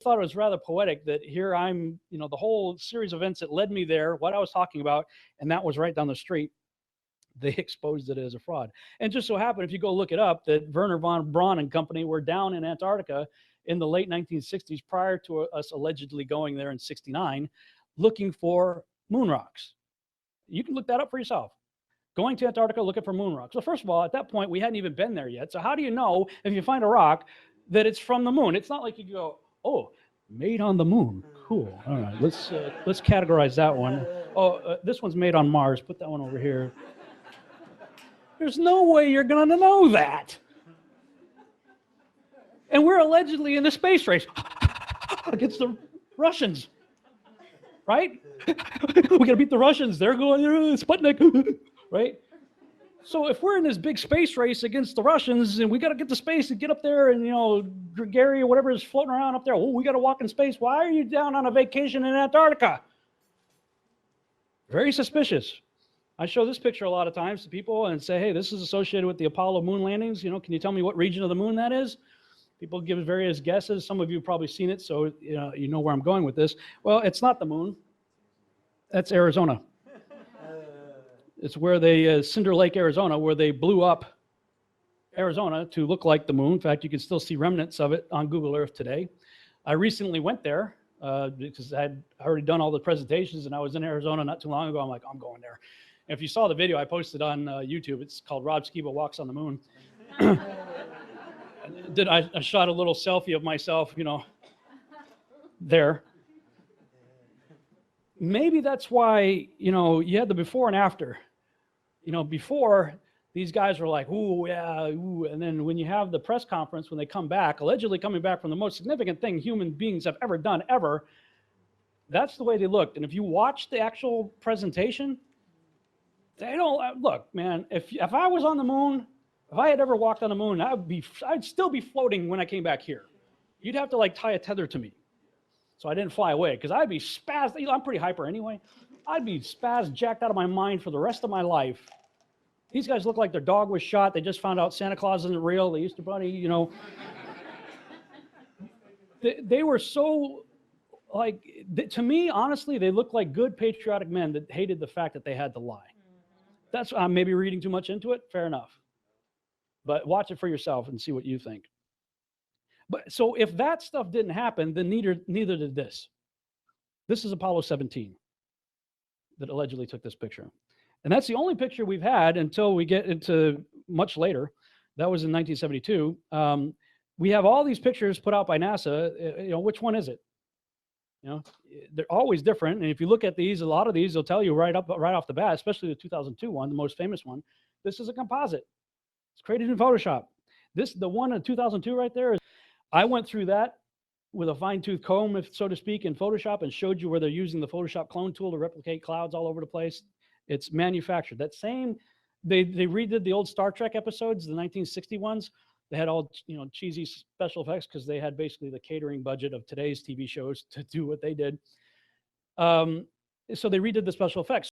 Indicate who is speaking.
Speaker 1: thought it was rather poetic that here I'm, the whole series of events that led me there, what I was talking about, and that was right down the street. They exposed it as a fraud. And just so happened, if you go look it up, that Wernher von Braun and company were down in Antarctica in the late 1960s, prior to us allegedly going there in 69, looking for moon rocks. You can look that up for yourself. Going to Antarctica looking for moon rocks. So first of all, at that point, we hadn't even been there yet. So how do you know if you find a rock that it's from the moon? It's not like you go, oh, made on the moon. Cool. All right, let's categorize that one. Oh, this one's made on Mars. Put that one over here. There's no way you're going to know that. And we're allegedly in the space race against the Russians, right? We got to beat the Russians. They're going, Sputnik, right? So if we're in this big space race against the Russians and we got to get to space and get up there and, Gary or whatever is floating around up there, oh, we got to walk in space. Why are you down on a vacation in Antarctica? Very suspicious. I show this picture a lot of times to people and say, hey, this is associated with the Apollo moon landings. Can you tell me what region of the moon that is? People give various guesses. Some of you have probably seen it, so you know where I'm going with this. Well, it's not the moon. That's Arizona. It's where they, Cinder Lake, Arizona, where they blew up Arizona to look like the moon. In fact, you can still see remnants of it on Google Earth today. I recently went there because I had already done all the presentations, and I was in Arizona not too long ago. I'm like, I'm going there. And if you saw the video I posted on YouTube, it's called Rob Skiba Walks on the Moon. I shot a little selfie of myself, there. Maybe that's why, you had the before and after. Before, these guys were like, ooh, yeah, ooh. And then when you have the press conference, when they come back, allegedly coming back from the most significant thing human beings have ever done, ever, that's the way they looked. And if you watch the actual presentation, they don't, look, man, if I was on the moon, if I had ever walked on the moon, I'd still be floating when I came back here. You'd have to tie a tether to me. So I didn't fly away because I'd be spazzed. I'm pretty hyper anyway. I'd be spazzed, jacked out of my mind for the rest of my life. These guys look like their dog was shot. They just found out Santa Claus isn't real. The Easter Bunny, they were so, to me, honestly, they looked like good patriotic men that hated the fact that they had to lie. That's, I'm maybe reading too much into it. Fair enough. But watch it for yourself and see what you think. But so if that stuff didn't happen, then neither did this. This is Apollo 17 that allegedly took this picture. And that's the only picture we've had until we get into much later. That was in 1972. We have all these pictures put out by NASA. Which one is it? They're always different. And if you look at these, a lot of these, they'll tell you right off the bat, especially the 2002 one, the most famous one. This is a composite. It's created in Photoshop. The one in 2002 right there, I went through that with a fine-tooth comb, if so to speak, in Photoshop and showed you where they're using the Photoshop clone tool to replicate clouds all over the place. It's manufactured. That same, they redid the old Star Trek episodes, the 1960 ones. They had all cheesy special effects because they had basically the catering budget of today's TV shows to do what they did. So they redid the special effects.